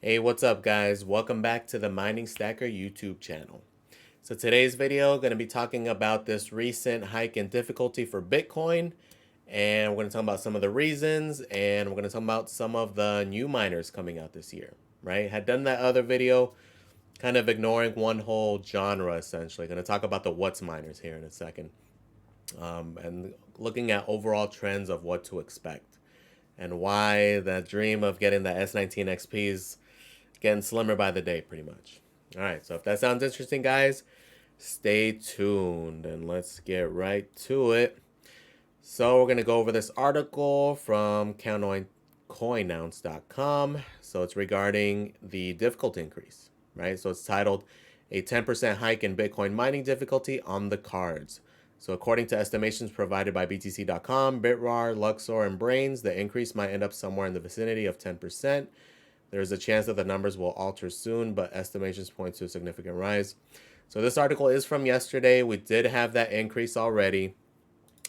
Hey, what's up guys? Welcome back to the Mining Stacker YouTube channel. So today's video going to be talking about this recent hike in difficulty for Bitcoin, and we're going to talk about some of the reasons, and we're going to talk about some of the new miners coming out this year, right? Had done that other video kind of ignoring one whole genre essentially. Going to talk about the Whatsminers here in a second. And looking at overall trends of what to expect and why the dream of getting the S19 XP is getting slimmer by the day, pretty much. All right, so if that sounds interesting, guys, stay tuned and let's get right to it. So we're going to go over this article from coinounce.com. So it's regarding the difficulty increase, right? So it's titled "A 10% Hike in Bitcoin Mining Difficulty on the Cards." So according to estimations provided by BTC.com, Bitrar, Luxor, and Brains, the increase might end up somewhere in the vicinity of 10%. There's a chance that the numbers will alter soon, but estimations point to a significant rise. So this article is from yesterday. We did have that increase already.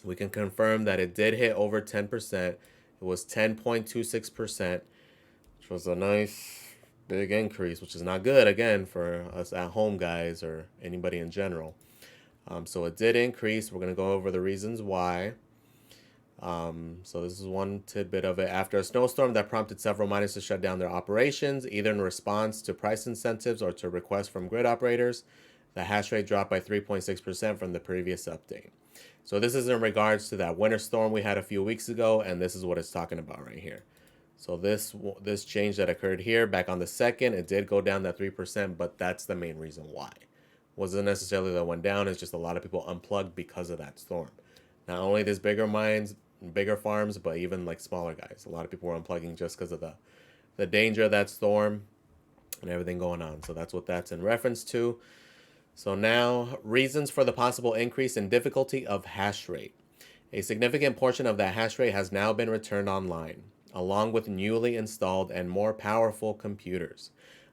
We can confirm that it did hit over 10%. It was 10.26%, which was a nice big increase, which is not good, again, for us at home guys or anybody in general. So it did increase. We're going to go over the reasons why. So this is one tidbit of it. After a snowstorm that prompted several miners to shut down their operations, either in response to price incentives or to requests from grid operators, the hash rate dropped by 3.6% from the previous update. So this is in regards to that winter storm we had a few weeks ago, and this is what it's talking about right here. So this change that occurred here back on the 2nd, it did go down that 3%, but that's the main reason why. Wasn't necessarily that it went down, it's just a lot of people unplugged because of that storm. Not only these bigger mines, bigger farms, but even like smaller guys. A lot of people were unplugging just because of the danger of that storm and everything going on. So that's what that's in reference to. So now, reasons for the possible increase in difficulty of hash rate. A significant portion of that hash rate has now been returned online, along with newly installed and more powerful computers.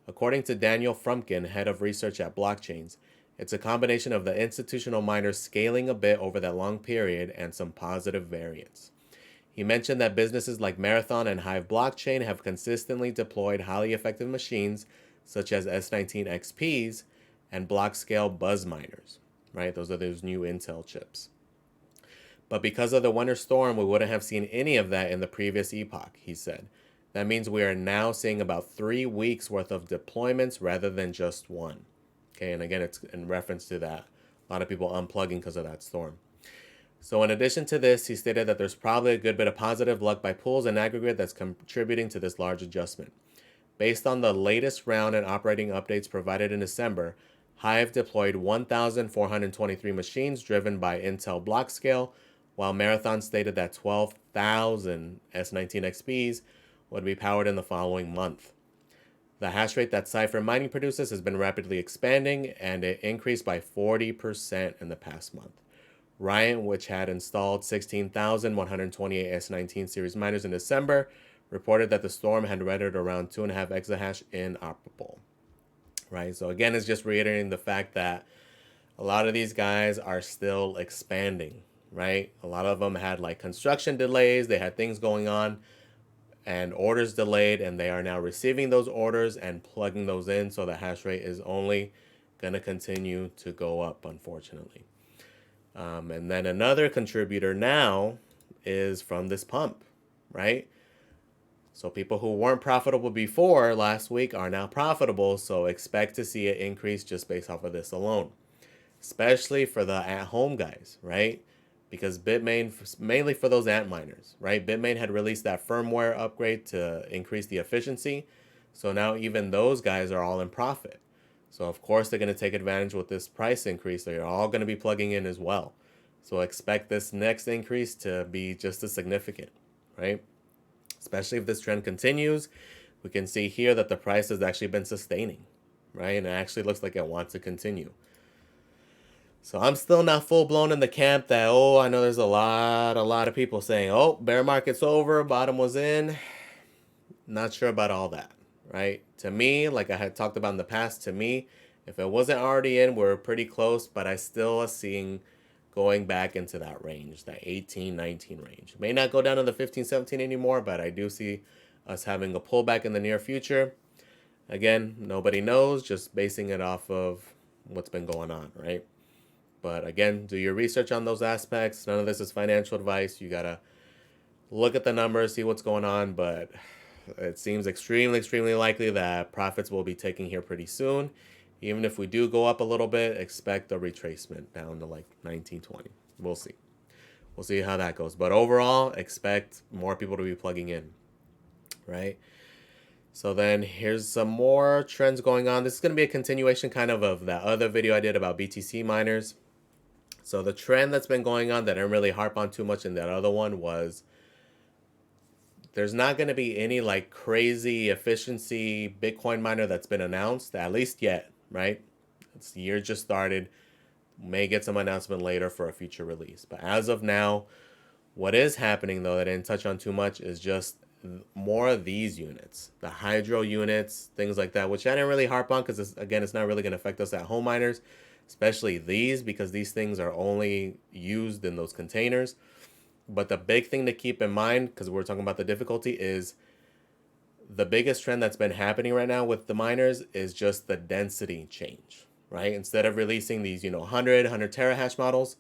According to Daniel Frumkin, head of research at Blockchains, it's a combination of the institutional miners scaling a bit over that long period and some positive variance. He mentioned that businesses like Marathon and Hive Blockchain have consistently deployed highly effective machines such as S19 XPs and block scale buzz miners, right? Those are those new Intel chips. But because of the winter storm, we wouldn't have seen any of that in the previous epoch, he said. That means we are now seeing about 3 weeks worth of deployments rather than just one. Okay, and again, it's in reference to that. A lot of people unplugging because of that storm. So in addition to this, he stated that there's probably a good bit of positive luck by pools and aggregate that's contributing to this large adjustment. Based on the latest round and operating updates provided in December, Hive deployed 1,423 machines driven by Intel block scale, while Marathon stated that 12,000 S19 XPs would be powered in the following month. The hash rate that Cypher Mining produces has been rapidly expanding, and it increased by 40% in the past month. Riot, which had installed 16,128 S19 series miners in December, reported that the storm had rendered around 2.5 exahash inoperable. Right, so again, it's just reiterating the fact that a lot of these guys are still expanding, right? A lot of them had like construction delays, they had things going on, and orders delayed, and they are now receiving those orders and plugging those in, so the hash rate is only going to continue to go up, unfortunately. And then another contributor now is from this pump, right? So people who weren't profitable before last week are now profitable, so expect to see an increase just based off of this alone, especially for the at-home guys, right? Because Bitmain, mainly for those ant miners, right? Bitmain had released that firmware upgrade to increase the efficiency. So now even those guys are all in profit. So of course they're going to take advantage with this price increase. They're all going to be plugging in as well. So expect this next increase to be just as significant, right? Especially if this trend continues. We can see here that the price has actually been sustaining, right? And it actually looks like it wants to continue. So I'm still not full blown in the camp that, oh, I know there's a lot of people saying, oh, bear market's over, bottom was in. Not sure about all that, right? To me, like I had talked about in the past, to me, if it wasn't already in, we're pretty close, but I still are seeing going back into that range, that 18, 19 range. May not go down to the 15, 17 anymore, but I do see us having a pullback in the near future. Again, nobody knows, just basing it off of what's been going on, right? But again, do your research on those aspects. None of this is financial advice. You gotta look at the numbers, see what's going on, but it seems extremely likely that profits will be taking here pretty soon. Even if we do go up a little bit, expect a retracement down to like 1920. We'll see. We'll see how that goes. But overall, expect more people to be plugging in, right? So then here's some more trends going on. This is going to be a continuation kind of that other video I did about BTC miners. So the trend that's been going on that I didn't really harp on too much in that other one was there's not going to be any like crazy efficiency Bitcoin miner that's been announced, at least yet, right? The year just started. May get some announcement later for a future release. But as of now, what is happening though that I didn't touch on too much is just more of these units, the hydro units, things like that, which I didn't really harp on because again, it's not really going to affect us at home miners, especially these, because these things are only used in those containers. But the big thing to keep in mind, because we're talking about the difficulty, is the biggest trend that's been happening right now with the miners is just the density change, right? Instead of releasing these, 100 terahash models,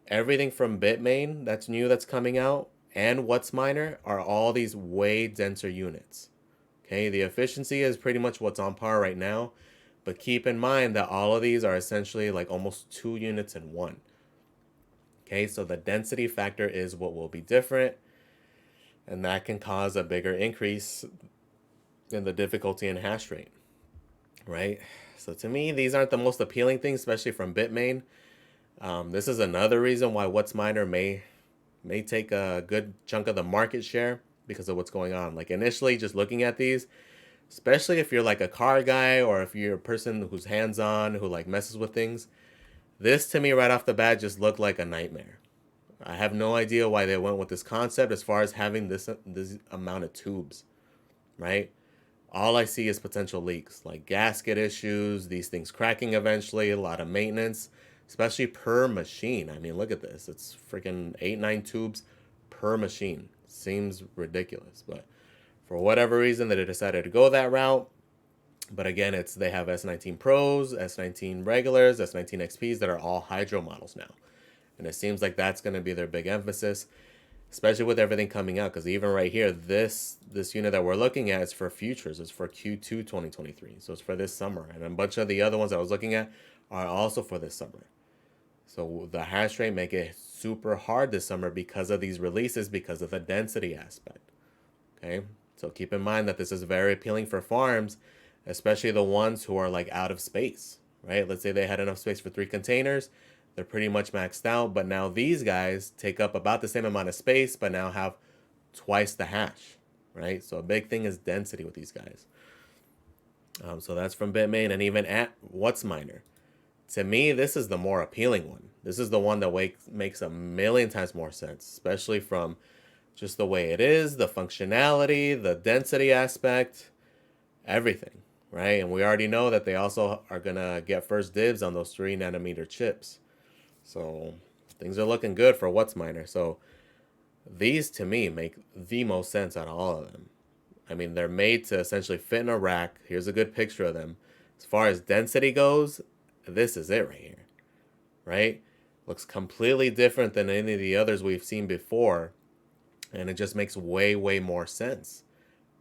everything from Bitmain that's new that's coming out and Whatsminer are all these way denser units. Okay, the efficiency is pretty much what's on par right now, but keep in mind that all of these are essentially like almost 2 units in one. Okay, so the density factor is what will be different, and that can cause a bigger increase in the difficulty and hash rate, right? So to me, these aren't the most appealing things, especially from Bitmain. This is another reason why Whatsminer may take a good chunk of the market share because of what's going on. Like initially, just looking at these, especially if you're like a car guy or if you're a person who's hands-on, who like messes with things, this to me right off the bat just looked like a nightmare. I have no idea why they went with this concept as far as having this amount of tubes, right? All I see is potential leaks, like gasket issues, these things cracking eventually, a lot of maintenance, especially per machine. I mean, look at this. It's freaking 8, 9 tubes per machine. Seems ridiculous, but for whatever reason, they decided to go that route. But again, they have S19 Pros, S19 regulars, S19 XPs that are all hydro models now. And it seems like that's going to be their big emphasis, especially with everything coming out. Because even right here, this unit that we're looking at is for futures. It's for Q2 2023. So it's for this summer. And a bunch of the other ones I was looking at are also for this summer. So the hash rate make it super hard this summer because of these releases, because of the density aspect. Okay, so keep in mind that this is very appealing for farms, especially the ones who are like out of space, right? Let's say they had enough space for 3 containers. They're pretty much maxed out, but now these guys take up about the same amount of space, but now have twice the hash, right? So a big thing is density with these guys. So that's from Bitmain, and even at Whatsminer. To me, this is the more appealing one. This is the one that makes a million times more sense, especially from just the way it is, the functionality, the density aspect, everything, right? And we already know that they also are going to get first dibs on those 3 nanometer chips. So things are looking good for Whatsminer. So these to me make the most sense out of all of them. I mean, they're made to essentially fit in a rack. Here's a good picture of them. As far as density goes, this is it right here, right? Looks completely different than any of the others we've seen before. And it just makes way more sense,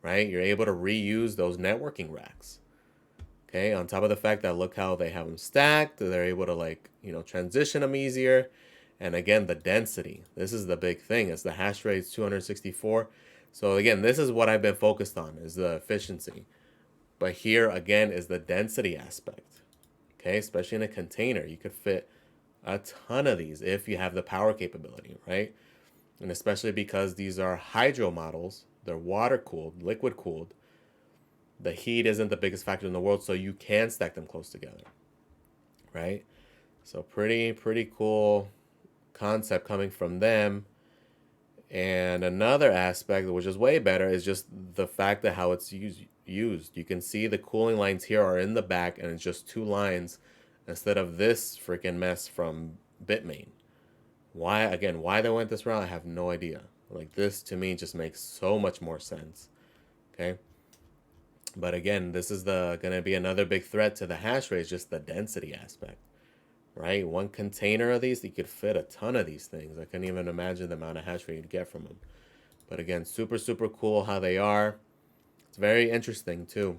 right? You're able to reuse those networking racks. Okay, on top of the fact that look how they have them stacked, they're able to transition them easier. And again, the density. This is the big thing. Is the hash rate is 264. So again, this is what I've been focused on, is the efficiency. But here again is the density aspect. Okay, especially in a container, you could fit a ton of these if you have the power capability, right? And especially because these are hydro models, they're water cooled, liquid cooled. The heat isn't the biggest factor in the world, so you can stack them close together, right? So pretty cool concept coming from them. And another aspect, which is way better, is just the fact that how it's used. You can see the cooling lines here are in the back, and it's just 2 lines instead of this freaking mess from Bitmain. Why they went this route, I have no idea. Like, this to me just makes so much more sense. Okay. But again, this is going to be another big threat to the hash rate, is just the density aspect, right? One container of these, you could fit a ton of these things. I couldn't even imagine the amount of hash rate you'd get from them. But again, super, super cool how they are. It's very interesting too.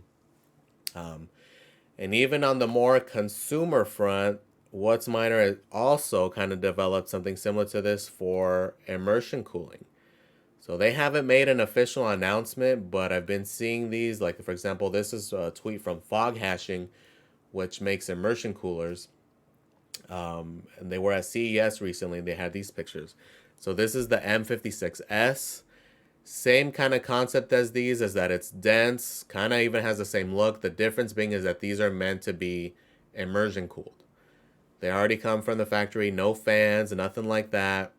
And even on the more consumer front, Whatsminer also kind of developed something similar to this for immersion cooling. So they haven't made an official announcement, but I've been seeing these. Like, for example, this is a tweet from Fog Hashing, which makes immersion coolers. And they were at CES recently. They had these pictures. So this is the M56S. Same kind of concept as these, is that it's dense, kind of even has the same look. The difference being is that these are meant to be immersion cooled. They already come from the factory, no fans, nothing like that.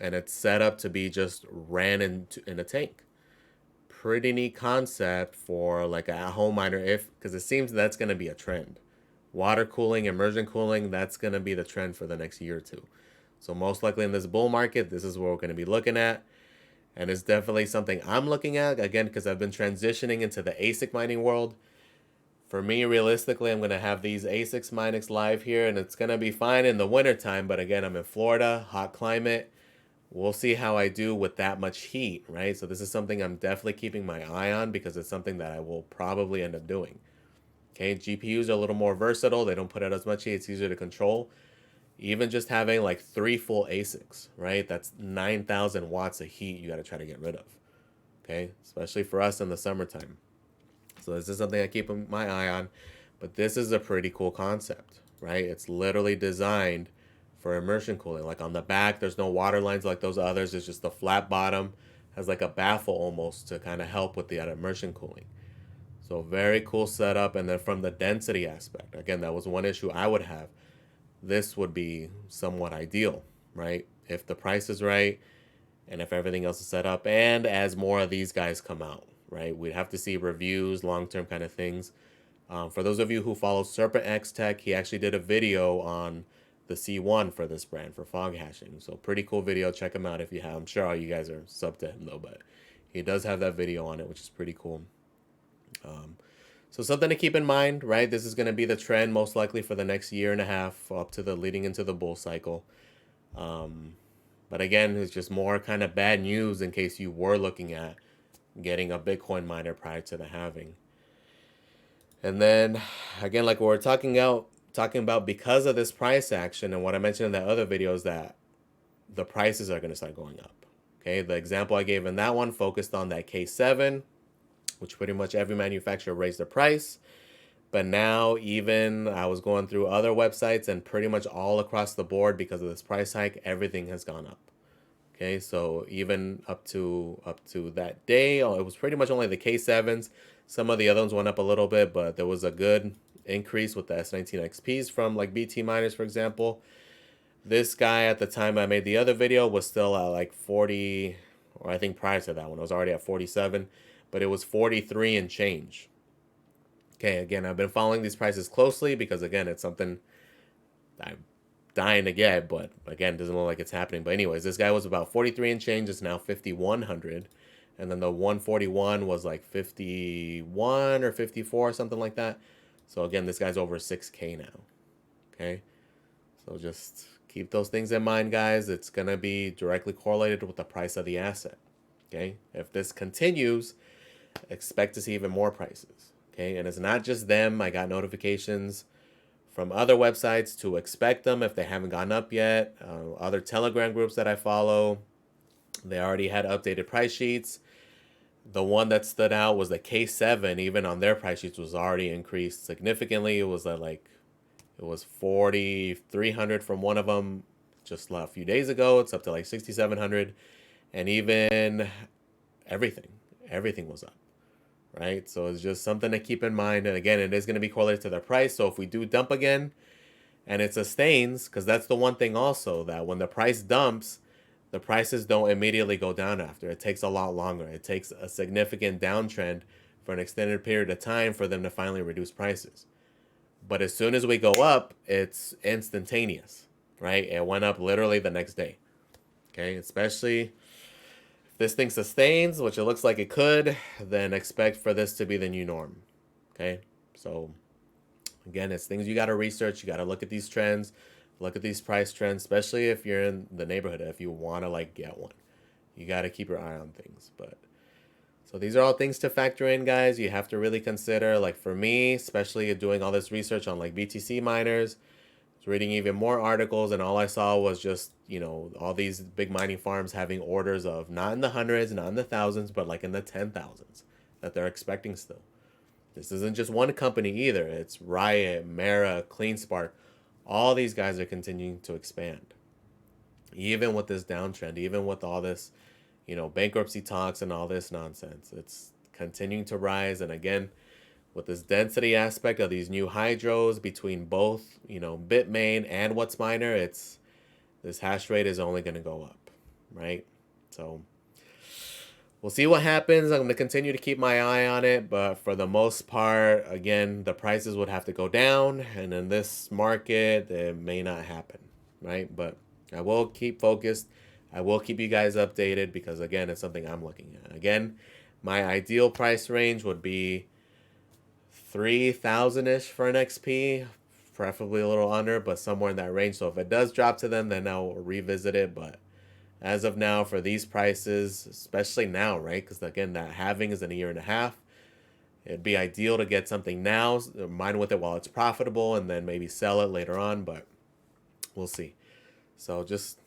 And it's set up to be just ran in a tank. Pretty neat concept for like a home miner, if because it seems that's going to be a trend. Water cooling, immersion cooling, that's going to be the trend for the next year or two. So most likely in this bull market, this is what we're going to be looking at. And it's definitely something I'm looking at, again, because I've been transitioning into the ASIC mining world. For me, realistically, I'm going to have these ASICs Minex live here, and it's going to be fine in the wintertime. But again, I'm in Florida, hot climate. We'll see how I do with that much heat, right? So this is something I'm definitely keeping my eye on, because it's something that I will probably end up doing. Okay, GPUs are a little more versatile. They don't put out as much heat. It's easier to control. Even just having like 3 full ASICs, right? That's 9,000 watts of heat you got to try to get rid of. Okay, especially for us in the summertime. So this is something I keep my eye on. But this is a pretty cool concept, right? It's literally designed for immersion cooling. Like on the back, there's no water lines like those others. It's just the flat bottom, has like a baffle almost to kind of help with the immersion cooling. So very cool setup. And then from the density aspect, again, that was one issue I would have. This would be somewhat ideal, right? If the price is right and if everything else is set up, and as more of these guys come out, right? We'd have to see reviews, long-term kind of things. For those of you who follow Serpent X Tech, he actually did a video on the C1 for this brand for fog hashing. So pretty cool video. Check him out if you have. I'm sure all you guys are sub to him though, but he does have that video on it, which is pretty cool. So something to keep in mind, right? This is going to be the trend most likely for the next year and a half up to the leading into the bull cycle. But again, it's just more kind of bad news in case you were looking at getting a Bitcoin miner prior to the halving. And then again, like we were talking about because of this price action and what I mentioned in that other video is that the prices are going to start going up. Okay, the example I gave in that one focused on that K7, which pretty much every manufacturer raised the price. But now even I was going through other websites and pretty much all across the board because of this price hike, everything has gone up. Okay, so even up to that day, it was pretty much only the K7s. Some of the other ones went up a little bit, but there was a good increase with the S19 XPs from like BT miners, for example. This guy at the time I made the other video was still at like 40, or I think prior to that one, it was already at 47, but it was 43 and change. Okay, again, I've been following these prices closely because, again, it's something I'm dying to get, but again, doesn't look like it's happening. But anyways, this guy was about 43 and change. It's now 5,100. And then the 141 was like 51 or 54, something like that. So again, this guy's over 6K now. Okay, so just keep those things in mind, guys. It's going to be directly correlated with the price of the asset. Okay, if this continues, expect to see even more prices. Okay, and it's not just them. I got notifications from other websites to expect them if they haven't gone up yet. Other Telegram groups that I follow, they already had updated price sheets. The one that stood out was the K7. Even on their price sheets was already increased significantly. It was it was 4,300 from one of them just a few days ago. It's up to like 6,700, and even everything was up. Right? So it's just something to keep in mind. And again, it is going to be correlated to the price. So if we do dump again and it sustains, because that's the one thing also, that when the price dumps, the prices don't immediately go down after. It takes a lot longer. It takes a significant downtrend for an extended period of time for them to finally reduce prices. But as soon as we go up, it's instantaneous, right? It went up literally the next day. Okay, especially this thing sustains, which it looks like it could, then expect for this to be the new norm. Okay, so again, it's things you got to research. You got to look at these trends, look at these price trends, especially if you're in the neighborhood. If you want to like get one, you got to keep your eye on things. But so these are all things to factor in, guys. You have to really consider. Like for me, especially doing all this research on like BTC miners, I was reading even more articles, and all I saw was just all these big mining farms having orders of not in the hundreds, not in the thousands, but like in the 10,000s that they're expecting still. This isn't just one company either. It's Riot, Mara, CleanSpark. All these guys are continuing to expand. Even with this downtrend, even with all this, bankruptcy talks and all this nonsense, it's continuing to rise. And again, with this density aspect of these new hydros between both, Bitmain and Whatsminer, this hash rate is only going to go up, right? So we'll see what happens. I'm going to continue to keep my eye on it, but for the most part, again, the prices would have to go down, and in this market, it may not happen, right? But I will keep focused. I will keep you guys updated because, again, it's something I'm looking at. Again, my ideal price range would be 3,000-ish for an XP, preferably a little under, but somewhere in that range. So if it does drop to them, then I'll revisit it, but as of now, for these prices, especially now, right? Because again, that halving is in a year and a half. It'd be ideal to get something now, mine with it while it's profitable, and then maybe sell it later on, but we'll see. So just,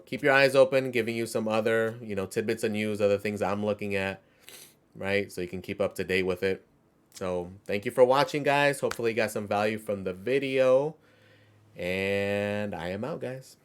keep your eyes open, giving you some other, tidbits of news, other things I'm looking at, right? So you can keep up to date with it. So thank you for watching, guys. Hopefully you got some value from the video. And I am out, guys.